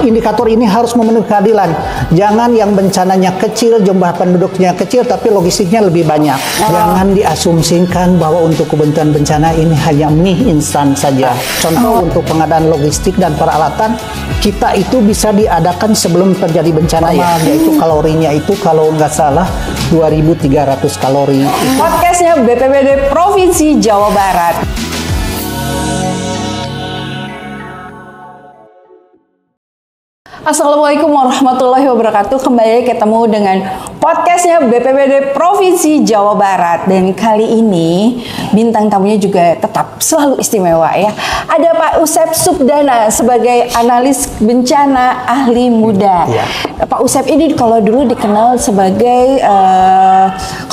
indikator ini harus memenuhi keadilan. Jangan yang bencananya kecil, jumlah penduduknya kecil, tapi logistiknya lebih banyak. Jangan diasumsikan bahwa untuk kebutuhan bencana ini hanya mie instan saja. Contoh untuk pengadaan logistik dan peralatan, kita itu bisa diadakan sebelum terjadi bencana ya, yaitu kalorinya itu kalau nggak salah 2.300 kalori. Podcastnya BPBD Provinsi Jawa Barat. Assalamualaikum warahmatullahi wabarakatuh. Kembali ketemu dengan podcastnya BPBD Provinsi Jawa Barat. Dan kali ini bintang tamunya juga tetap selalu istimewa ya. Ada Pak Usep Subdana sebagai analis bencana ahli muda. Ya. Pak Usep ini kalau dulu dikenal sebagai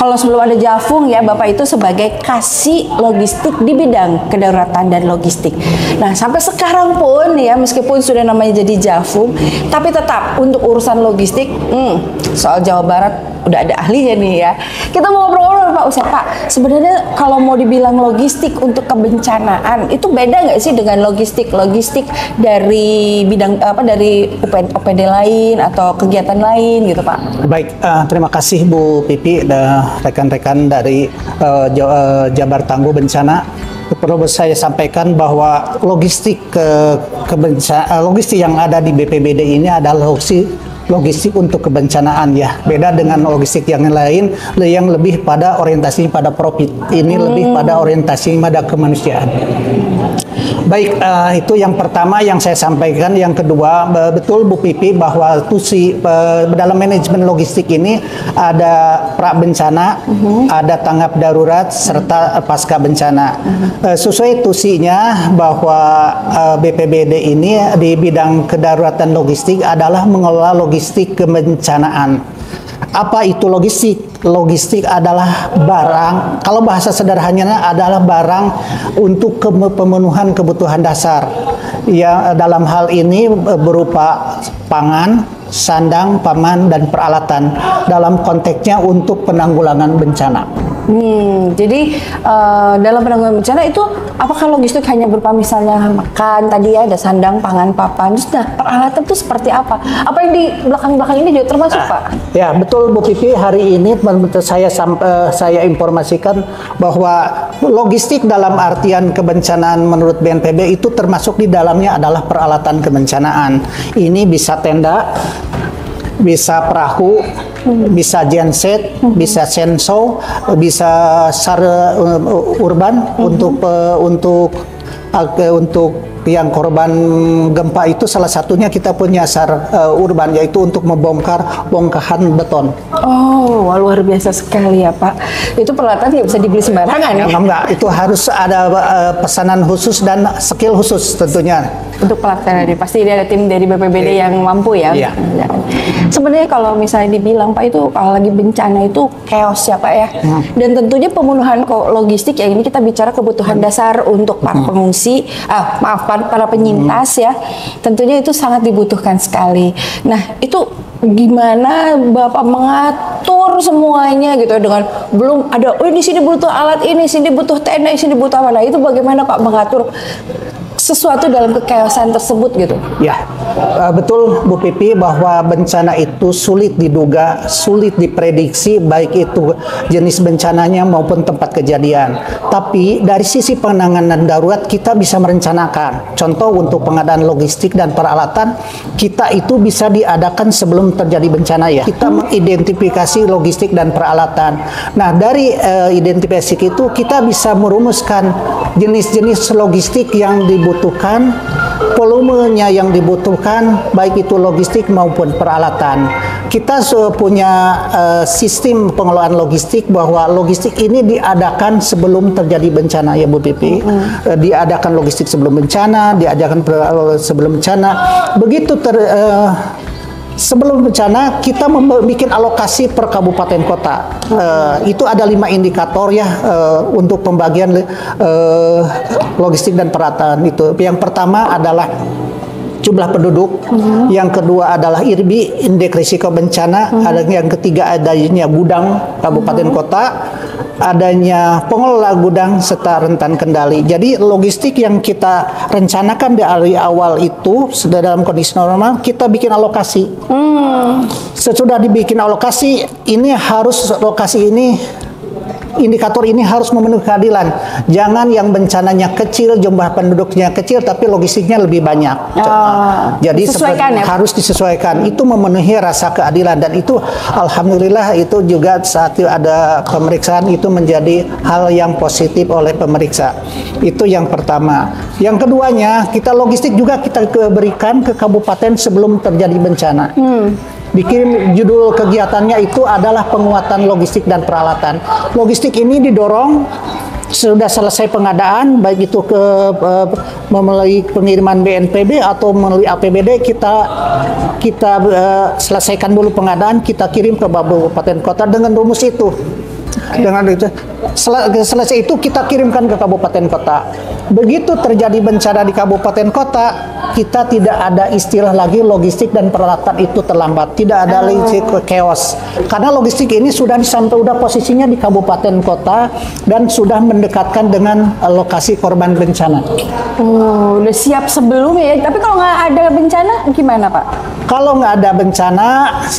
kalau sebelum ada Jafung ya, Bapak itu sebagai kasih logistik di bidang kedaruratan dan logistik. Nah sampai sekarang pun ya, meskipun sudah namanya jadi Jafung, tapi tetap untuk urusan logistik, soal Jawa Barat udah ada ahlinya nih ya. Kita mau ngobrol-ngobrol Pak Usep. Pak, sebenarnya kalau mau dibilang logistik untuk kebencanaan itu beda nggak sih dengan logistik dari bidang dari OPD lain atau kegiatan lain gitu Pak? Baik, terima kasih Bu Pipi dan rekan-rekan dari Jabar Tangguh Bencana. Perlu saya sampaikan bahwa logistik logistik yang ada di BPBD ini adalah logistik untuk kebencanaan ya. Beda dengan logistik yang lain yang lebih pada orientasi pada profit. Ini lebih pada orientasi pada kemanusiaan. Baik, itu yang pertama yang saya sampaikan. Yang kedua, betul Bu Pipi bahwa dalam manajemen logistik ini ada pra bencana, ada tanggap darurat, serta pasca bencana. Sesuai tusinya bahwa BPBD ini di bidang kedaruratan logistik adalah mengelola logistik kebencanaan. Apa itu logistik? Logistik adalah barang, kalau bahasa sederhananya adalah barang untuk pemenuhan kebutuhan dasar. Ya, dalam hal ini berupa pangan, sandang, paman, dan peralatan. Dalam konteksnya untuk penanggulangan bencana. Jadi dalam penanggulangan bencana itu apakah logistik hanya berupa misalnya makan tadi ya, ada sandang, pangan, papan, terus peralatan itu seperti apa? Apa yang di belakang-belakang ini juga termasuk Pak? Ya betul Bu Pipi, hari ini saya informasikan bahwa logistik dalam artian kebencanaan menurut BNPB itu termasuk di dalamnya adalah peralatan kebencanaan. Ini bisa tenda, bisa perahu, bisa genset, bisa senso, bisa sar urban untuk yang korban gempa itu salah satunya kita punya sar urban, yaitu untuk membongkar bongkahan beton. Oh, luar biasa sekali ya Pak. Itu peralatan nggak bisa dibeli sembarangan ya? Enggak, itu harus ada pesanan khusus dan skill khusus tentunya. Untuk pelaksanaan ini pasti ada tim dari BPBD yang mampu ya. Iya. Sebenarnya kalau misalnya dibilang Pak, itu kalau lagi bencana itu chaos ya Pak ya. Dan tentunya pemenuhan logistik ya, ini kita bicara kebutuhan dasar untuk para pengungsi, para penyintas ya. Tentunya itu sangat dibutuhkan sekali. Nah, itu gimana Bapak mengatur semuanya gitu dengan belum ada di sini butuh alat ini, sini butuh tenda, sini butuh apa. Nah, itu bagaimana Pak mengatur sesuatu dalam kechaosan tersebut gitu? Ya, betul Bu Pipi bahwa bencana itu sulit diduga, sulit diprediksi, baik itu jenis bencananya maupun tempat kejadian. Tapi dari sisi penanganan darurat kita bisa merencanakan. Contoh untuk pengadaan logistik dan peralatan, kita itu bisa diadakan sebelum terjadi bencana ya. Kita mengidentifikasi logistik dan peralatan. Nah, dari identifikasi itu kita bisa merumuskan jenis-jenis logistik yang dibutuhkan, volumenya yang dibutuhkan, baik itu logistik maupun peralatan. Kita punya sistem pengelolaan logistik bahwa logistik ini diadakan sebelum terjadi bencana ya Bu Pipi. Diadakan logistik sebelum bencana, diadakan sebelum bencana. Begitu sebelum bencana kita membuat alokasi per kabupaten kota. Itu ada 5 indikator ya untuk pembagian logistik dan peralatan itu. Yang pertama adalah jumlah penduduk, yang kedua adalah IRBI, indeks risiko bencana, ada yang ketiga adanya gudang kabupaten kota, adanya pengelola gudang serta rentan kendali. Jadi logistik yang kita rencanakan dari awal itu sudah dalam kondisi normal, kita bikin alokasi. Sesudah dibikin alokasi, ini harus lokasi ini, indikator ini harus memenuhi keadilan. Jangan yang bencananya kecil, jumlah penduduknya kecil, tapi logistiknya lebih banyak. Jadi harus disesuaikan. Itu memenuhi rasa keadilan, dan itu alhamdulillah itu juga saat ada pemeriksaan itu menjadi hal yang positif oleh pemeriksa. Itu yang pertama. Yang keduanya, kita logistik juga kita berikan ke kabupaten sebelum terjadi bencana. Bikin judul kegiatannya itu adalah penguatan logistik dan peralatan. Logistik ini didorong sudah selesai pengadaan, baik itu melalui pengiriman BNPB atau melalui APBD, kita selesaikan dulu pengadaan, kita kirim ke kabupaten kota dengan rumus itu. Dengan itu selesai itu kita kirimkan ke kabupaten kota. Begitu terjadi bencana di kabupaten kota, kita tidak ada istilah lagi logistik dan peralatan itu terlambat, tidak ada lagi chaos. Karena logistik ini sudah posisinya di kabupaten kota dan sudah mendekatkan dengan lokasi korban bencana. Udah siap sebelumnya ya. Tapi kalau nggak ada bencana gimana, Pak? Kalau nggak ada bencana,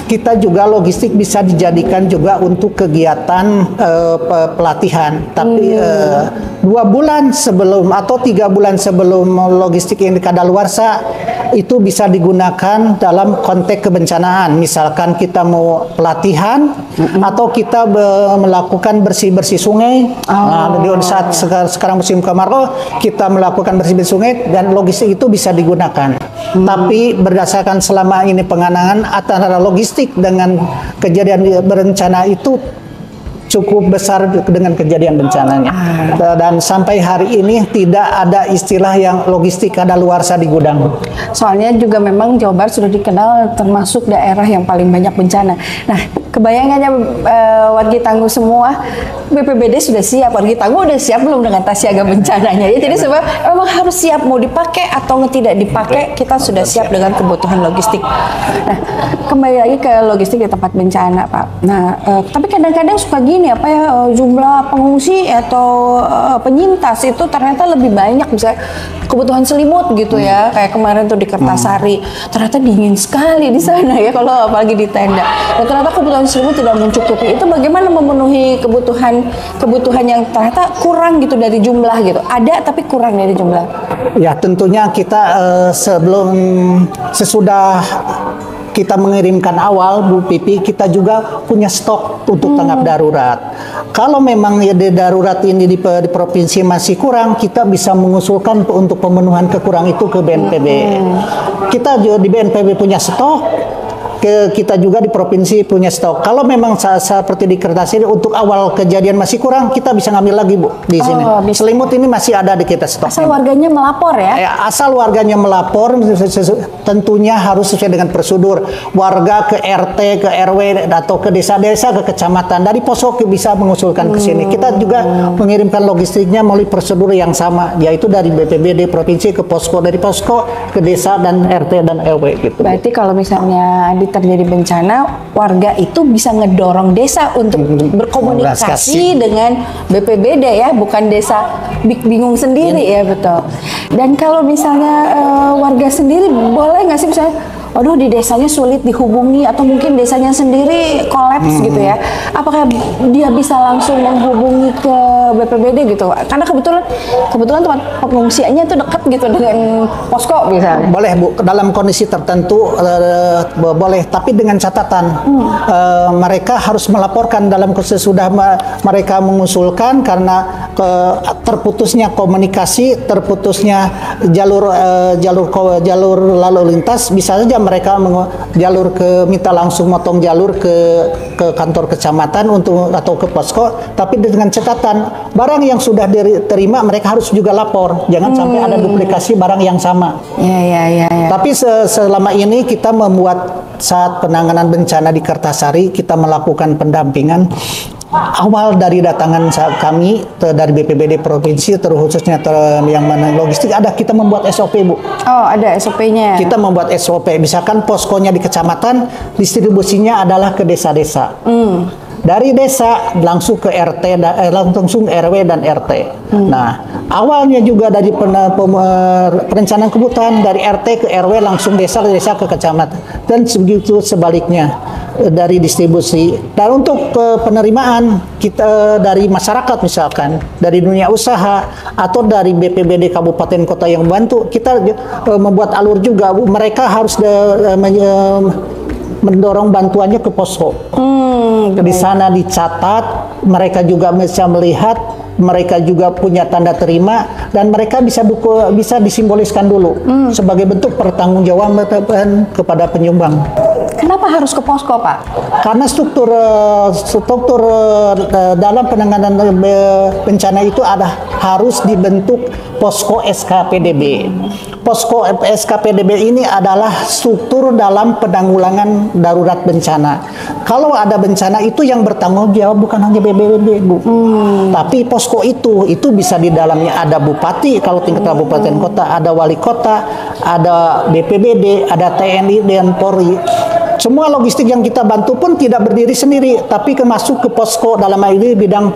kita juga logistik bisa dijadikan juga untuk kegiatan pelatihan. Tapi 2 bulan sebelum atau 3 bulan sebelum logistik yang kadaluarsa itu bisa digunakan dalam konteks kebencanaan. Misalkan kita mau pelatihan atau kita melakukan bersih-bersih sungai. Di saat sekarang musim kemarau, kita melakukan bersih-bersih sungai dan logistik itu bisa digunakan. Tapi berdasarkan selama ini penganangan antara logistik dengan kejadian berencana itu cukup besar dengan kejadian bencananya. Dan sampai hari ini tidak ada istilah yang logistik kadaluarsa di gudang. Soalnya juga memang Jawa Barat sudah dikenal termasuk daerah yang paling banyak bencana. Nah, kebayangannya wargi tangguh semua, BPBD sudah siap, wargi tangguh udah siap belum dengan tas siaga bencananya? Ya, jadi sebab memang harus siap, mau dipakai atau tidak dipakai, kita sudah siap dengan kebutuhan logistik. Nah, kembali lagi ke logistik di tempat bencana, Pak. Nah, tapi kadang-kadang suka gini apa ya, jumlah pengungsi atau penyintas itu ternyata lebih banyak, bisa kebutuhan selimut gitu ya, kayak kemarin tuh di Kertasari, ternyata dingin sekali di sana ya kalau apalagi di tenda. Dan ternyata kebutuhan selimut tidak mencukupi. Itu bagaimana memenuhi kebutuhan yang ternyata kurang gitu dari jumlah gitu. Ada tapi kurang dari jumlah. Ya tentunya kita sesudah kita mengirimkan awal Bu Pipi, kita juga punya stok untuk tanggap darurat. Kalau memang ya darurat ini di provinsi masih kurang, kita bisa mengusulkan untuk pemenuhan kekurangan itu ke BNPB. Kita juga di BNPB punya stok, kita juga di provinsi punya stok. Kalau memang seperti di Kertasari untuk awal kejadian masih kurang, kita bisa ngambil lagi Bu di sini. Selimut ini masih ada di kita stok. Asal warganya melapor ya? Asal warganya melapor, tentunya harus sesuai dengan prosedur. Warga ke RT, ke RW atau ke desa-desa, ke kecamatan, dari posko bisa mengusulkan ke sini. Kita juga mengirimkan logistiknya melalui prosedur yang sama, yaitu dari BPBD provinsi ke posko, dari posko ke desa dan RT dan RW gitu. Berarti kalau misalnya terjadi bencana, warga itu bisa ngedorong desa untuk berkomunikasi dengan BPBD ya, bukan desa bingung sendiri ya, betul. Dan kalau misalnya warga sendiri boleh nggak sih misalnya, aduh di desanya sulit dihubungi atau mungkin desanya sendiri kolaps gitu ya, apakah dia bisa langsung menghubungi ke BPBD gitu? Karena kebetulan tempat pengungsiannya itu dekat gitu dengan posko misalnya. Boleh Bu, dalam kondisi tertentu boleh, tapi dengan catatan mereka harus melaporkan dalam sesudah mereka mengusulkan, karena terputusnya komunikasi, terputusnya jalur lalu lintas, bisa saja mereka jalur minta langsung motong jalur ke kantor kecamatan atau ke posko, tapi dengan catatan barang yang sudah diterima mereka harus juga lapor, jangan sampai ada duplikasi barang yang sama. Ya. Tapi selama ini kita membuat saat penanganan bencana di Kertasari, kita melakukan pendampingan. awal dari datangan kami dari BPBD provinsi terkhususnya yang mana logistik ada kita membuat SOP Bu. Oh ada SOP-nya. Kita membuat SOP misalkan poskonya di kecamatan distribusinya adalah ke desa-desa. Dari desa langsung ke RT, langsung RW dan RT. Nah, awalnya juga dari perencanaan kebutuhan dari RT ke RW langsung desa ke kecamatan dan begitu sebaliknya dari distribusi. Dan untuk penerimaan kita dari masyarakat misalkan dari dunia usaha atau dari BPBD kabupaten kota yang membantu kita membuat alur juga Bu. Mereka harus mendorong bantuannya ke posko. Di sana dicatat, mereka juga bisa melihat, mereka juga punya tanda terima dan mereka bisa disimboliskan dulu sebagai bentuk pertanggungjawaban kepada penyumbang. Kenapa harus ke posko Pak? Karena struktur dalam penanganan bencana itu harus dibentuk posko SKPDB. Posko SKPDB ini adalah struktur dalam penanggulangan darurat bencana. Kalau ada bencana itu yang bertanggung jawab bukan hanya BPBD Bu, tapi posko itu bisa di dalamnya ada bupati kalau tingkat kabupaten kota, ada wali kota, ada BPBD, ada TNI dan Polri. Semua logistik yang kita bantu pun tidak berdiri sendiri, tapi masuk ke posko dalam hal ini bidang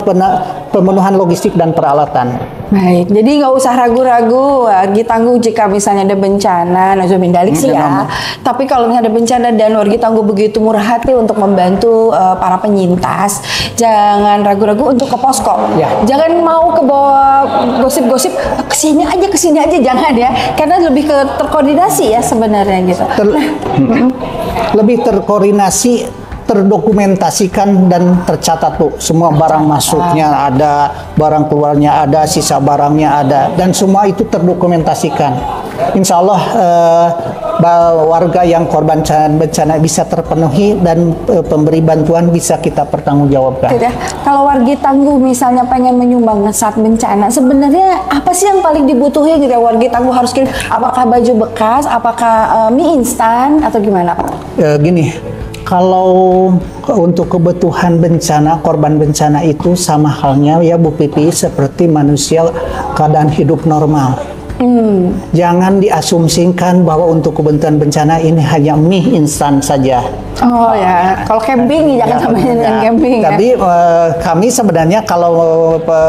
pemenuhan logistik dan peralatan. Baik, jadi nggak usah ragu-ragu wargi tangguh jika misalnya ada bencana, Nazumin Dalik sih ya. Tapi kalau misalnya ada bencana dan wargi tangguh begitu murah hati untuk membantu para penyintas, jangan ragu-ragu untuk ke posko. Ya. Jangan mau ke bawah gosip-gosip kesini aja, jangan ya, karena lebih ke terkoordinasi ya sebenarnya gitu. Lebih terkoordinasi, terdokumentasikan dan tercatat Bu. Semua barang masuknya ada, barang keluarnya ada, sisa barangnya ada, dan semua itu terdokumentasikan. Insya Allah warga yang korban bencana bisa terpenuhi dan pemberi bantuan bisa kita pertanggungjawabkan. Ya. Kalau wargi tangguh misalnya pengen menyumbang saat bencana, sebenarnya apa sih yang paling dibutuhin gitu? Wargi tangguh harus kirim apakah baju bekas, apakah mie instan atau gimana Pak? Gini, kalau untuk kebutuhan bencana, korban bencana itu sama halnya ya Bu Pipi seperti manusia keadaan hidup normal. Jangan diasumsikan bahwa untuk kebutuhan bencana ini hanya mie instan saja. Oh ya, kalau camping jangan samain dengan camping. Tapi kami sebenarnya kalau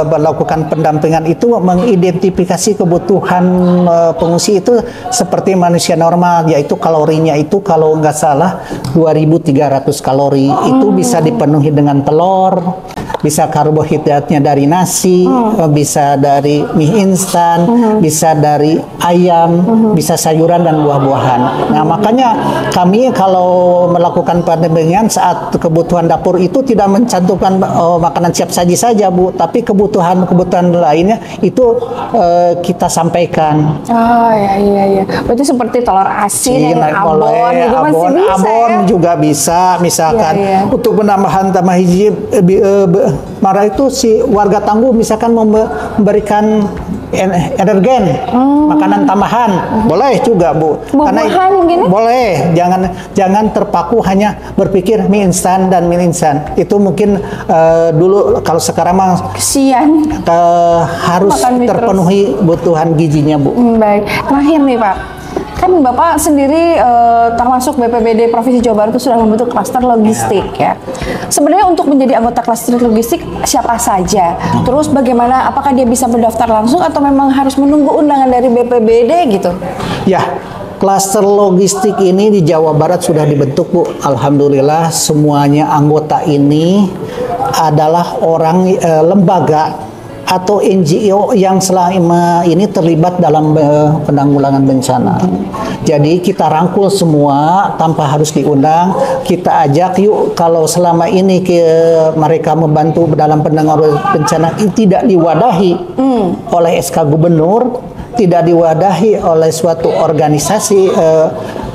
melakukan pendampingan itu mengidentifikasi kebutuhan pengungsi itu seperti manusia normal, yaitu kalorinya itu kalau nggak salah 2.300 kalori. Itu bisa dipenuhi dengan telur, bisa karbohidratnya dari nasi, bisa dari mie instan, bisa dari ayam, bisa sayuran dan buah-buahan. Nah makanya kami kalau melakukan pendampingan saat kebutuhan dapur itu tidak mencantumkan makanan siap saji saja Bu, tapi kebutuhan lainnya itu kita sampaikan. Oh iya. Berarti seperti telur asin, abon, itu masih bisa abon ya? juga bisa, misalkan untuk penambahan tambah hiji marah itu si warga tangguh misalkan memberikan energen, makanan tambahan, boleh juga Bu. Karena gini? Boleh, jangan terpaku hanya berpikir mie instan dan mie instan. Itu mungkin dulu, kalau sekarang mah kesian. Harus terpenuhi kebutuhan gizinya Bu. Baik, terakhir nih Pak. Kan Bapak sendiri termasuk BPBD Provinsi Jawa Barat itu sudah membentuk klaster logistik ya. Sebenarnya untuk menjadi anggota klaster logistik siapa saja? Terus bagaimana? Apakah dia bisa berdaftar langsung atau memang harus menunggu undangan dari BPBD gitu? Ya, klaster logistik ini di Jawa Barat sudah dibentuk Bu. Alhamdulillah semuanya anggota ini adalah orang lembaga atau NGO yang selama ini terlibat dalam penanggulangan bencana. Jadi kita rangkul semua tanpa harus diundang. Kita ajak yuk, kalau selama ini mereka membantu dalam penanggulangan bencana ini tidak diwadahi oleh SK Gubernur, tidak diwadahi oleh suatu organisasi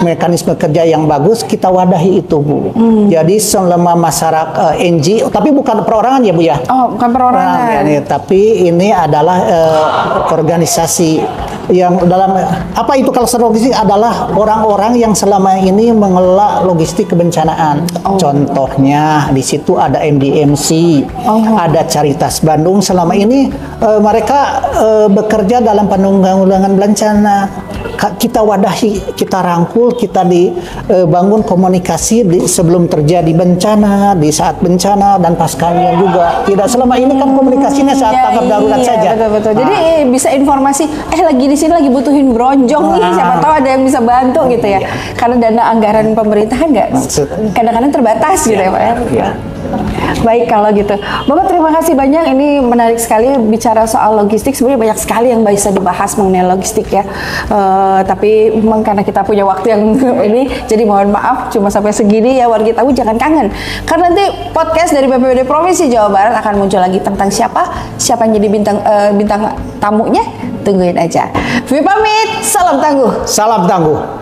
mekanisme kerja yang bagus, kita wadahi itu Bu. Jadi selama masyarakat NGO, tapi bukan perorangan ya Bu ya. Oh, bukan perorangan. Tapi ini adalah organisasi yang dalam apa itu klaster logistik adalah orang-orang yang selama ini mengelola logistik kebencanaan. Contohnya di situ ada MDMC, ada Caritas Bandung. Selama ini mereka bekerja dalam penanggulangan bencana. Kita wadahi, kita rangkul, kita dibangun komunikasi sebelum terjadi bencana, di saat bencana dan paskanya juga. Tidak selama ini kan komunikasinya saat tanggap darurat saja. Betul. Jadi bisa informasi, lagi di sini lagi butuhin bronjong nih, siapa tahu ada yang bisa bantu gitu ya. Karena dana anggaran pemerintahan kadang-kadang terbatas gitu ya Pak ya. Baik kalau gitu, Bapak terima kasih banyak. Ini menarik sekali bicara soal logistik. Sebenarnya banyak sekali yang bisa dibahas mengenai logistik ya. Tapi memang karena kita punya waktu yang ini, jadi mohon maaf cuma sampai segini ya. Wargi tahu jangan kangen. Karena nanti podcast dari BPBD Provinsi Jawa Barat akan muncul lagi tentang siapa yang jadi bintang tamunya. Tungguin aja. Vivi pamit, salam tangguh. Salam tangguh.